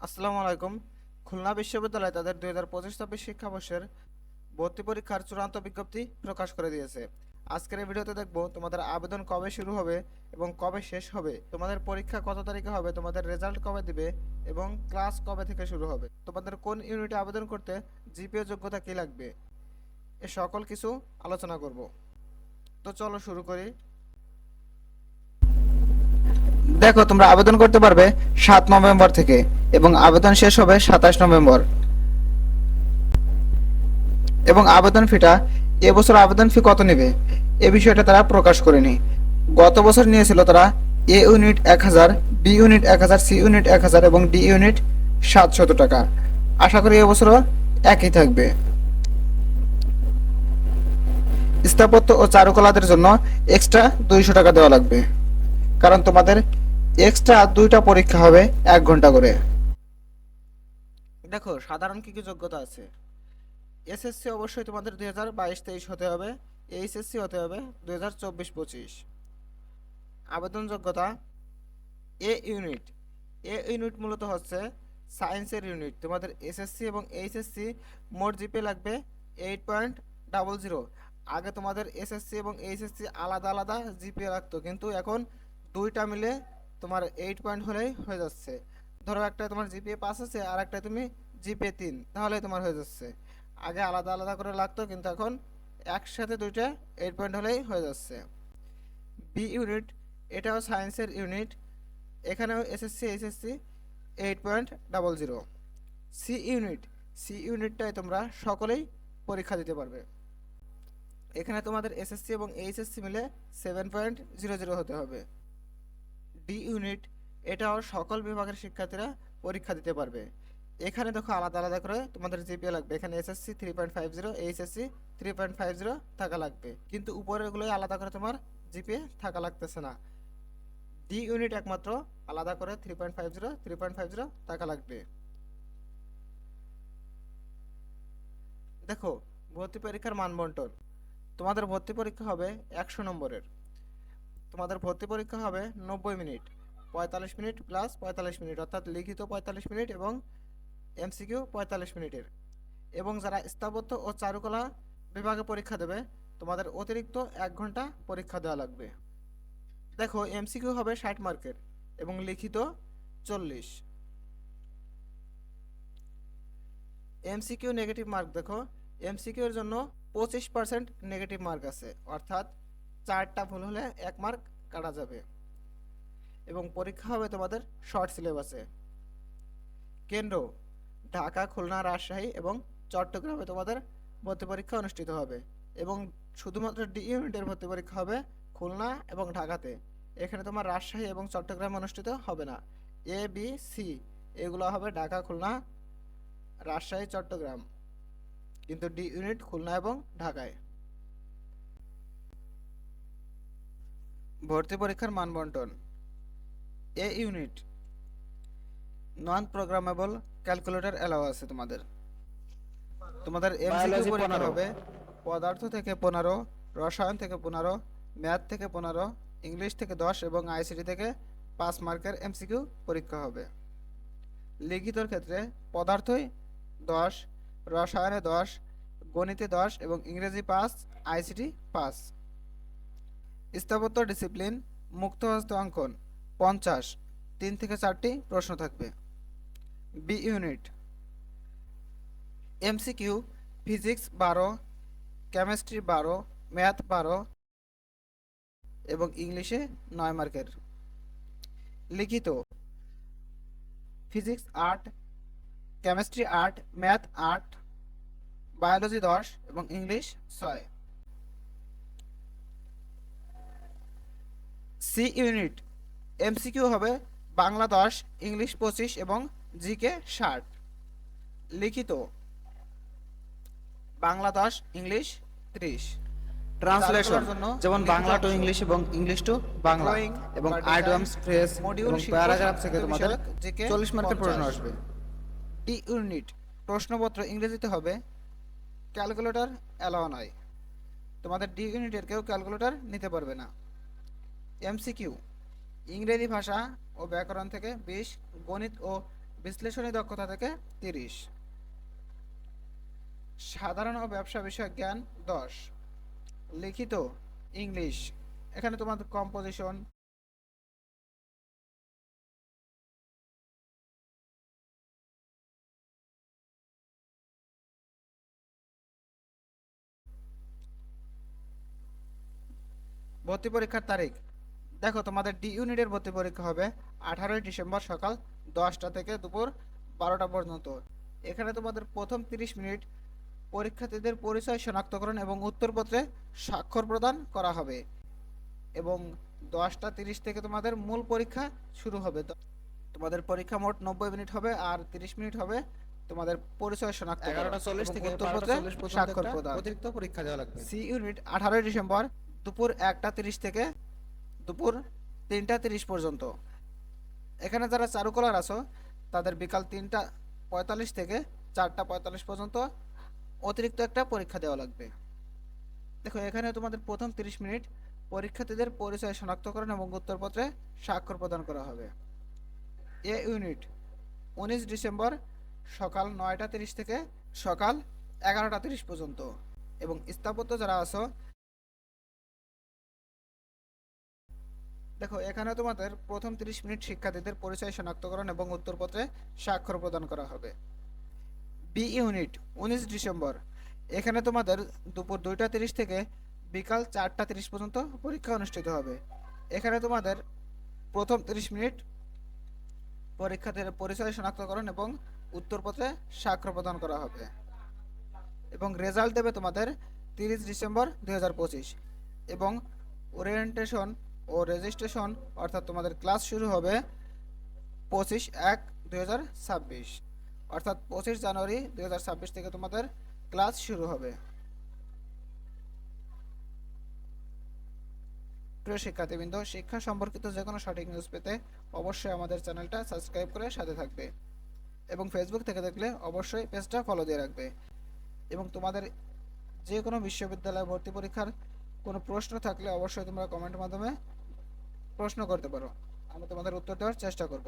আসসালামু আলাইকুম। খুলনা বিশ্ববিদ্যালয় তাদের 2025-26 শিক্ষাবর্ষের ভর্তি পরীক্ষার চূড়ান্ত বিজ্ঞপ্তি প্রকাশ করে দিয়েছে। আজকের এই ভিডিওতে দেখব তোমাদের আবেদন কবে শুরু হবে এবং কবে শেষ হবে, তোমাদের পরীক্ষা কত তারিখে হবে, তোমাদের রেজাল্ট কবে দিবে এবং ক্লাস কবে থেকে শুরু হবে, তোমাদের কোন ইউনিটে আবেদন করতে জিপিএ যোগ্যতা কী লাগবে, এ সকল কিছু আলোচনা করব। তো চলো শুরু করি। দেখো, তোমরা আবেদন করতে পারবে 7 নভেম্বর থেকে এবং আবেদন শেষ হবে 27 নভেম্বর। এবং আবেদন ফিটা, এবছর আবেদন ফি কত নেবে এ বিষয়টা তারা প্রকাশ করেনি। গত বছর নিয়েছিল তারা A unit 1000, B unit 1000, C unit 1000 এবং ডি ইউনিট 700 টাকা। আশা করি এবছরও একই থাকবে। স্থাপত্য ও চারুকলাদের জন্য এক্সট্রা 200 টাকা দেওয়া লাগবে, কারণ তোমাদের এক্সট্রা 2টা পরীক্ষা হবে 1 ঘন্টা করে। দেখো, সাধারণ কি কি যোগ্যতা আছে। এসএসসি অবশ্যই তোমাদের 2022-23 হতে হবে, এইচএসসি হতে হবে 2024-25। আবেদন যোগ্যতা এ ইউনিট। এ ইউনিট মূলত হচ্ছে সায়েন্সের ইউনিট। তোমাদের এসএসসি এবং এইচএসসি মোট জিপিএ লাগবে 8.00। আগে তোমাদের এসএসসি এবং এইচএসসি আলাদা আলাদা জিপিএ লাগতো, কিন্তু এখন দুইটা মিলে তোমার 8 পয়েন্ট হলেই হয়ে যাচ্ছে। ধরো একটা তোমার জিপিএ 5 আছে আর একটা তুমি জিপিএ 3, তাহলে তোমার হয়ে যাচ্ছে। আগে আলাদা আলাদা করে লাগতো, কিন্তু এখন একসাথে দুইটা 8 পয়েন্ট হলেই হয়ে যাচ্ছে। বি ইউনিট, এটাও সায়েন্সের ইউনিট, এখানেও SSC HSC 8.00। C unit, C ইউনিটটাই তোমরা সকলেই পরীক্ষা দিতে পারবে। এখানে তোমাদের এসএসসি এবং এইচএসসি মিলে 7.00 হতে হবে। ডি ইউনিট, এটাও সকল বিভাগের শিক্ষার্থীরা পরীক্ষা দিতে পারবে। এখানে দেখো আলাদা আলাদা করে তোমাদের জিপিএ লাগবে। এখানে এসএসসি 3.50, এইচএসসি 3.50 থাকা লাগবে, কিন্তু উপরেরগুলোই আলাদা করে তোমার জিপিএ থাকা লাগতেছে না। ডি ইউনিট একমাত্র আলাদা করে 3.50 টাকা লাগবে। দেখো, ভর্তি পরীক্ষার মানবন্টন। তোমাদের ভর্তি পরীক্ষা হবে 100 নম্বরের। তোমাদের ভর্তি পরীক্ষা হবে 90 মিনিট, 45 মিনিট প্লাস 45 মিনিট, অর্থাৎ লিখিত 45 মিনিট এবং এমসিকিউ 45 মিনিটের। এবং যারা স্থাপত্য ও চারুকলা বিভাগে পরীক্ষা দেবে, তোমাদের অতিরিক্ত 1 ঘন্টা পরীক্ষা দেওয়া লাগবে। দেখো, এমসিকিউ হবে 60 মার্কের এবং লিখিত 40। এমসিকিউ নেগেটিভ মার্ক, দেখো এমসিকিউ এর জন্য 25% নেগেটিভ মার্ক আছে, অর্থাৎ 4টা ভুল হলে 1 মার্ক কাটা যাবে। এবং পরীক্ষা হবে তোমাদের শর্ট সিলেবাসে। কেন্দ্র ঢাকা, খুলনা, রাজশাহী এবং চট্টগ্রামে তোমাদের ভর্তি পরীক্ষা অনুষ্ঠিত হবে। এবং শুধুমাত্র ডি ইউনিটের ভর্তি পরীক্ষা হবে খুলনা এবং ঢাকাতে। এখানে তোমার রাজশাহী এবং চট্টগ্রামে অনুষ্ঠিত হবে না। এ বি সি এগুলো হবে ঢাকা, খুলনা, রাজশাহী, চট্টগ্রাম, কিন্তু ডি ইউনিট খুলনা এবং ঢাকায়। ভর্তি পরীক্ষার মানবন্টন। এ ইউনিট নন প্রোগ্রামেবল ক্যালকুলেটর অ্যালাউ আছে তোমাদের। তোমাদের এমসিকিউ বায়োলজি পরীক্ষা 15। হবে পদার্থ থেকে 15, রসায়ন থেকে 15, ম্যাথ থেকে 15, ইংলিশ থেকে 10 এবং আইসিটি থেকে 5 মার্কের এমসিকিউ পরীক্ষা হবে। লিখিতর ক্ষেত্রে পদার্থই 10, রসায়নে 10, গণিতে 10 এবং ইংরেজি 5, আইসিটি 5। স্থাপত্য ডিসিপ্লিন মুক্ত হস্ত অঙ্কন 50, 3 থেকে 4টি প্রশ্ন থাকবে। B unit MCQ physics 12, chemistry 12, math 12 এবং ইংলিশে 9 মার্কের। লিখিত ফিজিক্স 8, কেমিস্ট্রি 8, ম্যাথ 8, বায়োলজি 10 এবং ইংলিশ 6। সি ইউনিট এমসিকিউ হবে বাংলা 10, ইংলিশ 25 এবং জিকে 60। লিখিত বাংলা 10, ইংলিশ 30। ট্রান্সলেশন, চারুকলার জন্য যেমন লিখিত বাংলা টু 100, ইংলিশ এবং ইংলিশ টু বাংলা, ড্রয়িং এবং বা ডিজাইন, আইডিয়ামস, ফ্রেজ মডিউল, এবং শিল্প, প্যারাগ্রাফ থেকে সংস্কৃত তোমাদের বিষয়ক জিকে 40 মার্কের প্রশ্ন 50। আসবে। ডি ইউনিট প্রশ্নপত্র ইংরেজিতে হবে, ক্যালকুলেটর অ্যালাও নয়। তোমাদের ডি ইউনিটের কেউ ক্যালকুলেটর নিতে পারবে না। এমসিকিউ ইংরেজি ভাষা ও ব্যাকরণ থেকে 20, গণিত ও বিশ্লেষণী দক্ষতা থেকে 30। সাধারণ ও ব্যবসা বিষয়ক জ্ঞান 10। লিখিত ইংলিশ, এখানে তোমাদের কম্পোজিশন, ভর্তি পরীক্ষার তারিখ দেখো, তোমাদের ডি ইউনিটের ভর্তি পরীক্ষা হবে 18ই ডিসেম্বর সকাল 10টা থেকে দুপুর 12টা পর্যন্ত। এখানে তোমাদের প্রথম 30 মিনিট পরীক্ষার্থীদের পরিচয় শনাক্তকরণ এবং উত্তরপত্রে স্বাক্ষর প্রদান করা হবে এবং 10টা 30 থেকে তোমাদের মূল পরীক্ষা শুরু হবে। তোমাদের পরীক্ষা মোট 90 মিনিট হবে আর 30 মিনিট হবে তোমাদের পরিচয় শনাক্ত 11:40 থেকে উত্তরপত্রে 12:40 পর্যন্ত স্বাক্ষর একটা প্রদান। অতিরিক্ত পরীক্ষা দেওয়া লাগবে। সি ইউনিট 18 ডিসেম্বর দুপুর 1টা 30 থেকে দুপুর 3টা 30 পর্যন্ত। এখানে যারা চারুকলার আছো তাদের বিকাল 3টা 45 থেকে 4টা 45 পর্যন্ত অতিরিক্ত একটা পরীক্ষা দেওয়া লাগবে। দেখো, এখানে তোমাদের প্রথম 30 মিনিট পরীক্ষার্থীদের পরিচয় শনাক্তকরণ এবং উত্তরপত্রে স্বাক্ষর প্রদান করা হবে। এ ইউনিট 19 ডিসেম্বর সকাল 9টা 30 থেকে সকাল 11টা 30 পর্যন্ত। এবং স্থাপত্য যারা আছো, দেখো এখানে তোমাদের প্রথম 30 মিনিট শিক্ষার্থীদের পরিচয় শনাক্তকরণ এবং উত্তরপত্রে স্বাক্ষর প্রদান করা হবে। বি ইউনিট 19 ডিসেম্বর, এখানে তোমাদের দুপুর 2টা 30 থেকে বিকাল 4টা 30 পর্যন্ত পরীক্ষা অনুষ্ঠিত হবে। এখানে তোমাদের প্রথম 30 মিনিট পরীক্ষার্থীদের পরিচয় শনাক্তকরণ এবং উত্তরপত্রে স্বাক্ষর প্রদান করা হবে এবং রেজাল্ট দেবে তোমাদের 30 ডিসেম্বর 2025 এবং ওরিয়েন্টেশন ও রেজিস্ট্রেশন অর্থাৎ তোমাদের ক্লাস শুরু হবে 25/1/2026 অর্থাৎ 25 জানুয়ারি 2026 থেকে তোমাদের ক্লাস শুরু হবে। প্রিয় শিক্ষার্থীবৃন্দ, শিক্ষা সম্পর্কিত যে কোনো সঠিক নিউজ পেতে অবশ্যই আমাদের চ্যানেলটা সাবস্ক্রাইব করে সাথে থাকবে এবং ফেসবুক থেকে দেখলে অবশ্যই পেজটা ফলো দিয়ে রাখবে এবং তোমাদের যে কোনো বিশ্ববিদ্যালয় ভর্তি পরীক্ষার কোনো প্রশ্ন থাকলে অবশ্যই তোমরা কমেন্টের মাধ্যমে প্রশ্ন করতে পারো, আমি তোমাদের উত্তর দেওয়ার চেষ্টা করব।